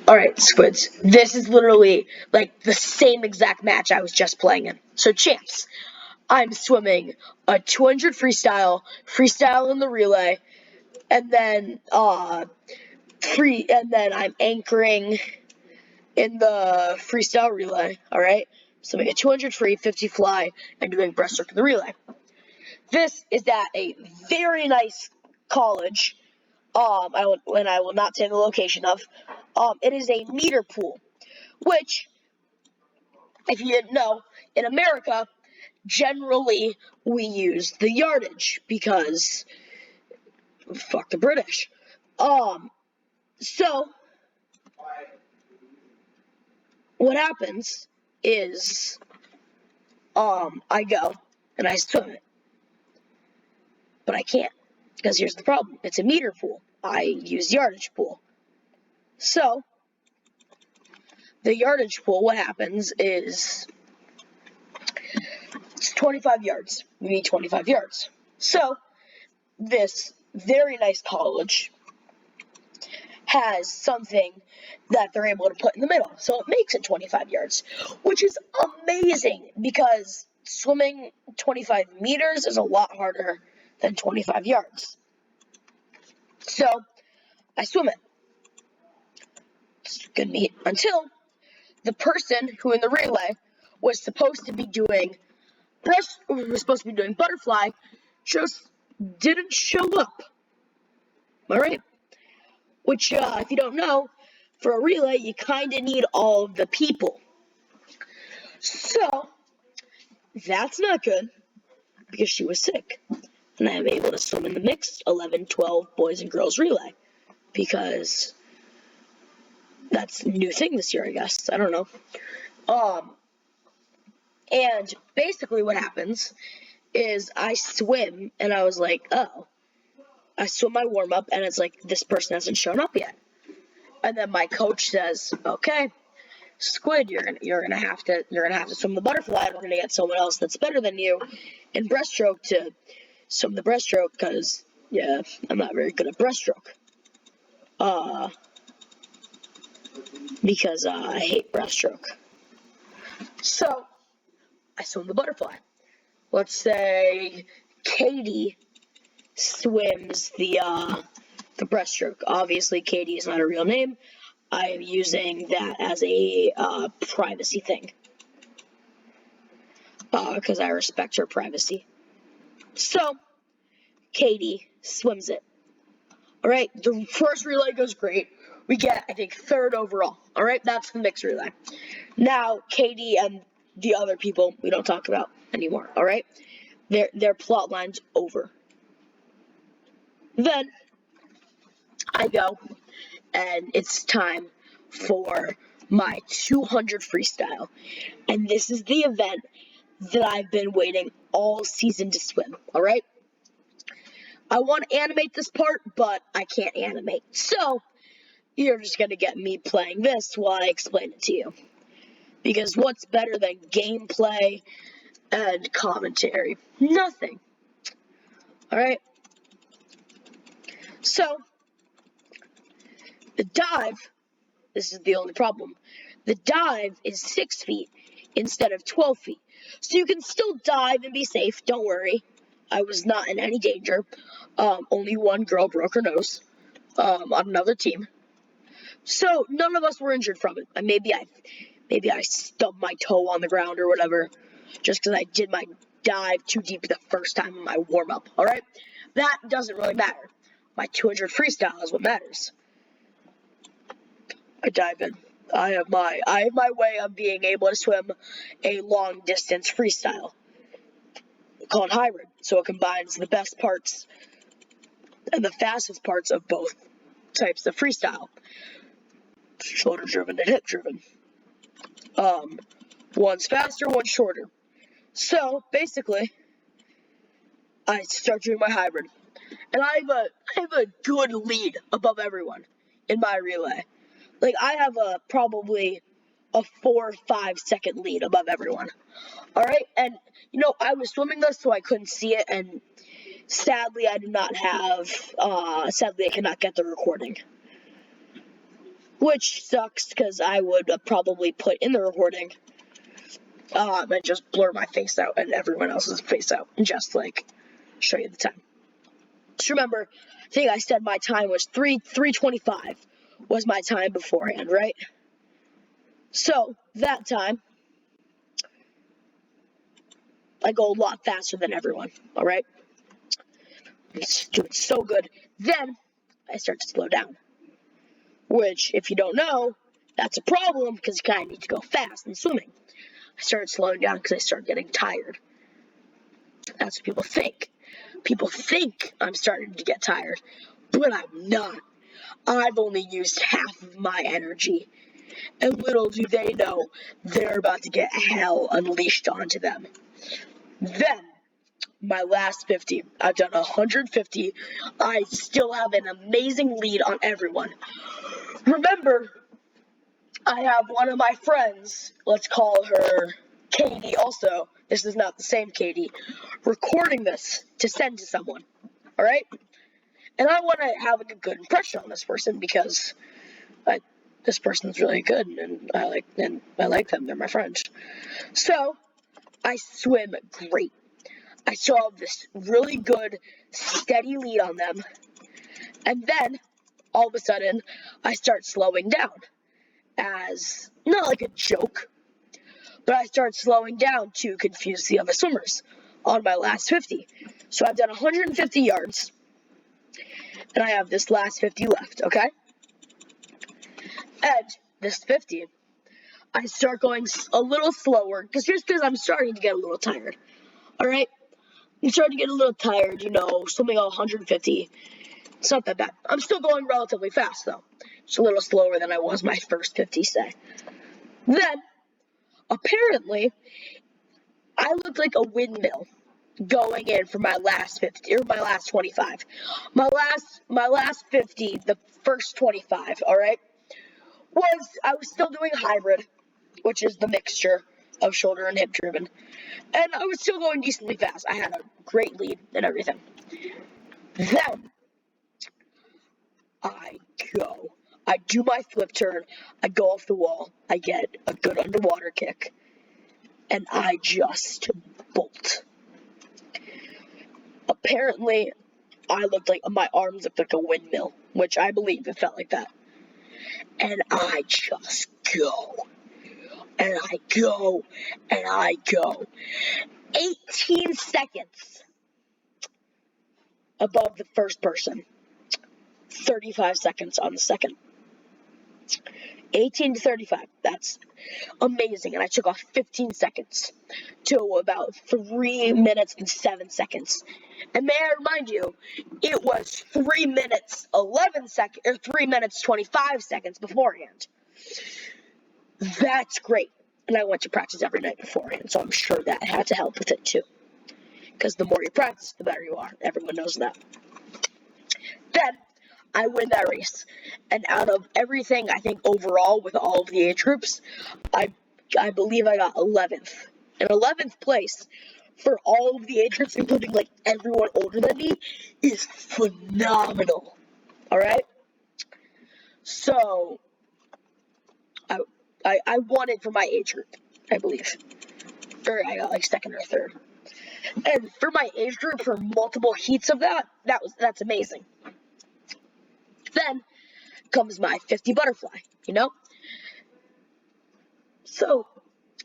Alright, Squids, this is literally, like, the same exact match I was just playing in. So, champs, I'm swimming a 200 freestyle in the relay, and then, and then I'm anchoring in the freestyle relay, alright? Swimming a 200 free, 50 fly, and doing breaststroke in the relay. This is at a very nice college, I will not say the location of. It is a meter pool, which, if you didn't know, in America, generally we use the yardage because fuck the British. So what happens is, I go and I swim it, but I can't because here's the problem: it's a meter pool. I use yardage pool, so the yardage pool. What happens is it's 25 yards. We need 25 yards. So this very nice college has something that they're able to put in the middle. So it makes it 25 yards, which is amazing because swimming 25 meters is a lot harder than 25 yards. So I swim it. It's good meet until the person who in the relay was supposed to be doing butterfly just didn't show up. Alright? Which, if you don't know, for a relay, you kind of need all of the people. So, that's not good, because she was sick. And I'm able to swim in the mixed 11, 12 boys and girls relay. Because that's a new thing this year, I guess. I don't know. And basically what happens is I swim, and I was like, oh. I swim my warm-up, and it's like, this person hasn't shown up yet. And then my coach says, okay, Squid, you're gonna have to swim the butterfly, and we're gonna get someone else that's better than you in breaststroke to swim the breaststroke, because yeah, I'm not very good at breaststroke. Because I hate breaststroke. So I swim the butterfly. Let's say Katie swims the breaststroke. Obviously, Katie is not a real name. I am using that as a privacy thing. Because I respect her privacy. So, Katie swims it. Alright, the first relay goes great. We get, I think, 3rd overall. Alright, that's the mixed relay. Now, Katie and the other people we don't talk about anymore. Alright? Their plot line's over. Then, I go, and it's time for my 200 freestyle. And this is the event that I've been waiting all season to swim, alright? I want to animate this part, but I can't animate. So, you're just going to get me playing this while I explain it to you. Because what's better than gameplay and commentary? Nothing. Alright? So, the dive, this is the only problem. The dive is 6 feet instead of 12 feet. So you can still dive and be safe, don't worry. I was not in any danger. Only one girl broke her nose on another team. So none of us were injured from it. Maybe I stubbed my toe on the ground or whatever, just because I did my dive too deep the first time in my warm-up, alright? That doesn't really matter. My 200 freestyle is what matters. I dive in. I have my way of being able to swim a long distance freestyle called hybrid. So it combines the best parts and the fastest parts of both types of freestyle. Shoulder driven and hip driven. One's faster, one's shorter. So basically, I start doing my hybrid. And I have a good lead above everyone in my relay. Like, I have probably a 4 or 5 second lead above everyone. Alright? And, I was swimming this so I couldn't see it, and sadly I did not have, sadly I could not get the recording. which sucks because I would probably put in the recording and just blur my face out and everyone else's face out and just like show you the time. Just remember, I think I said my time was 3:25 was my time beforehand, right? So that time, I go a lot faster than everyone. All right, it's doing so good. Then I start to slow down, which, if you don't know, that's a problem because you kind of need to go fast in swimming. I started slowing down because I started getting tired. That's what people think. People think I'm starting to get tired, but I'm not. I've only used half of my energy, and little do they know they're about to get hell unleashed onto them. Then, my last 50. I've done 150. I still have an amazing lead on everyone. Remember, I have one of my friends, let's call her Katie also, this is not the same Katie, recording this to send to someone, alright? And I want to have a good impression on this person because this person's really good and I like them, they're my friends. So, I swim great. I still have this really good, steady lead on them, and then, all of a sudden, I start slowing down as, not like a joke, but I started slowing down to confuse the other swimmers on my last 50. So I've done 150 yards, and I have this last 50 left, okay? And this 50, I start going a little slower, just because I'm starting to get a little tired, alright? I'm starting to get a little tired, swimming 150. It's not that bad. I'm still going relatively fast, though. It's a little slower than I was my first 50, say. Then, apparently, I looked like a windmill going in for my last 50 or my last 25. My last 50, the first 25, all right, I was still doing hybrid, which is the mixture of shoulder and hip driven. And I was still going decently fast. I had a great lead and everything. Then I do my flip turn, I go off the wall, I get a good underwater kick, and I just bolt. Apparently, I looked like, my arms looked like a windmill, which I believe it felt like that. And I just go. And I go. And I go. 18 seconds above the first person. 35 seconds on the second. 18 to 35. That's amazing. And I took off 15 seconds to about 3 minutes and 7 seconds. And may I remind you, it was 3 minutes 11 seconds, or 3 minutes 25 seconds beforehand. That's great. And I went to practice every night beforehand, so I'm sure that had to help with it too. Because the more you practice, the better you are. Everyone knows that. Then, I win that race. And out of everything, I think overall, with all of the age groups, I believe I got 11th. And 11th place for all of the age groups, including like everyone older than me, is phenomenal. Alright? So, I won it for my age group, I believe. Or I got like second or third. And for my age group, for multiple heats of that's amazing. Then comes my 50 butterfly, So,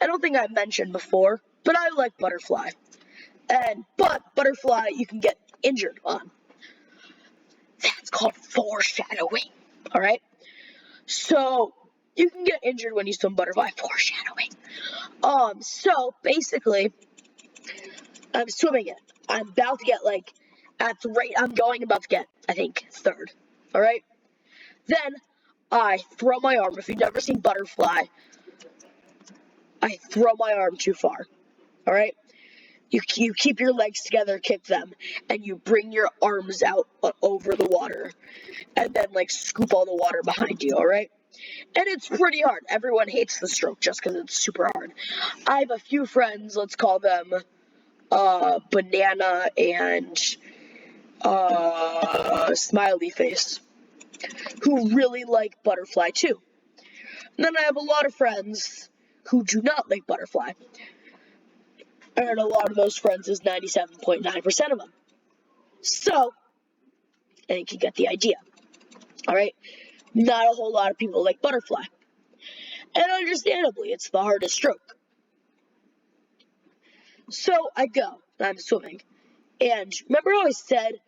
I don't think I mentioned before, but I like butterfly. But butterfly you can get injured on. That's called foreshadowing, alright? So, you can get injured when you swim butterfly, foreshadowing. So, basically, I'm swimming it. I'm about to get, at the rate I'm going, about to get, I think, third, alright? Then, I throw my arm. If you've never seen butterfly, I throw my arm too far, alright? You keep your legs together, kick them, and you bring your arms out over the water, and then, scoop all the water behind you, alright? And it's pretty hard. Everyone hates the stroke just because it's super hard. I have a few friends, let's call them, Banana and, Smiley Face. who really like butterfly too. And then I have a lot of friends who do not like butterfly. And a lot of those friends is 97.9% of them. So, I think you get the idea. Alright? Not a whole lot of people like butterfly. And understandably, it's the hardest stroke. So, I go, and I'm swimming. And remember how I said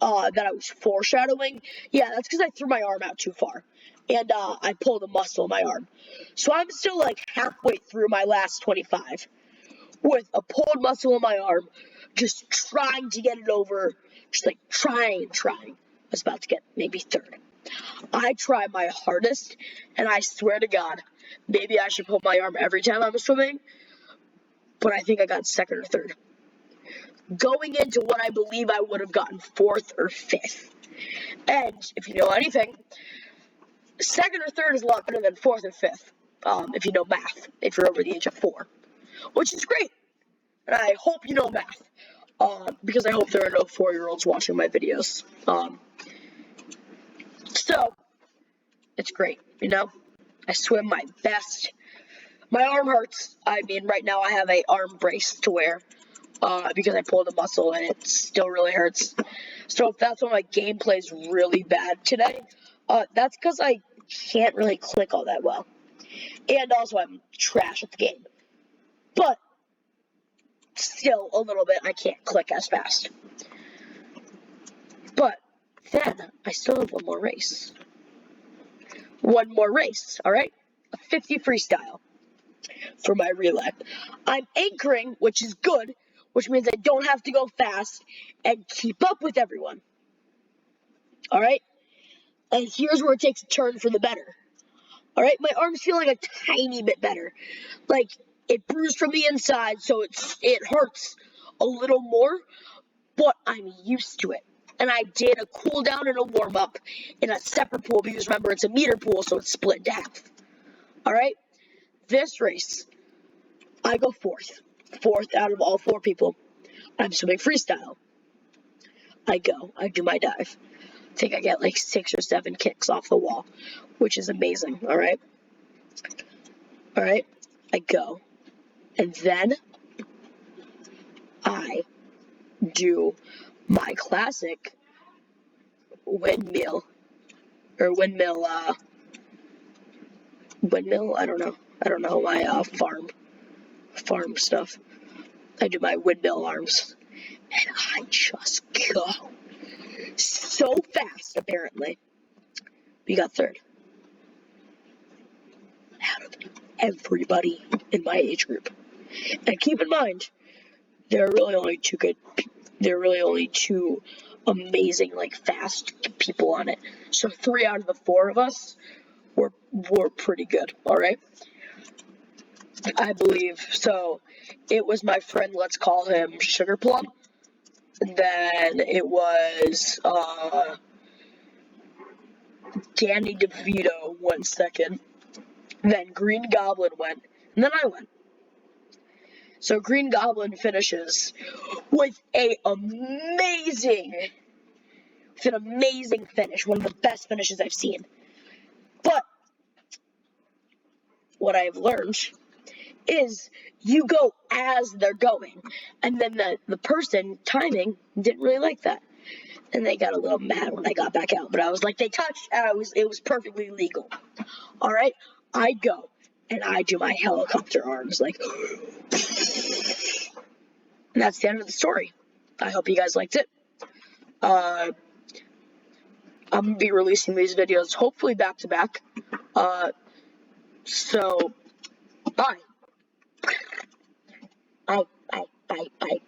that I was foreshadowing? Yeah, that's because I threw my arm out too far. And I pulled a muscle in my arm. So I'm still like halfway through my last 25 with a pulled muscle in my arm, just trying to get it over, just like trying. I was about to get maybe third. I try my hardest, and I swear to God, maybe I should pull my arm every time I'm swimming, but I think I got second or third. Going into what I believe I would have gotten fourth or fifth. And if you know anything, second or third is a lot better than fourth or fifth, if you know math, if you're over the age of 4, which is great. And I hope you know math, because I hope there are no 4-year-olds watching my videos. So, it's great, you know? I swim my best. My arm hurts. I mean, right now I have a arm brace to wear, because I pulled a muscle and it still really hurts. So if that's why my gameplay is really bad today, that's because I can't really click all that well. And also I'm trash at the game. But still a little bit, I can't click as fast. But then I still have one more race. Alright? A 50 freestyle for my relay. I'm anchoring, which is good, which means I don't have to go fast and keep up with everyone. Alright? And here's where it takes a turn for the better. Alright? My arm's feeling a tiny bit better. Like, it bruised from the inside, so it hurts a little more, but I'm used to it. And I did a cool down and a warm up in a separate pool, because remember, it's a meter pool, so it's split in half. Alright? This race, I go fourth. Fourth out of all 4 people. I'm swimming freestyle. I do my dive. I think I get like 6 or 7 kicks off the wall, which is amazing, alright? Alright, I go. And then I do my classic windmill, I don't know my farm stuff. I do my windmill arms, and I just go so fast, apparently. We got third out of everybody in my age group. And keep in mind, there are really only 2 amazing, like, fast people on it. So 3 out of the 4 of us were pretty good, alright? I believe. So it was my friend, let's call him Sugar Plum. Then it was Danny DeVito went second. Then Green Goblin went, and then I went. So Green Goblin finishes with an amazing finish, one of the best finishes I've seen. But what I've learned is you go as they're going, and then the person timing didn't really like that, and they got a little mad when I got back out. But I was like, they touched, and it was perfectly legal. All right, I go and I do my helicopter arms, like, and that's the end of the story. I hope you guys liked it. I'm gonna be releasing these videos hopefully back to back. So bye. Bye.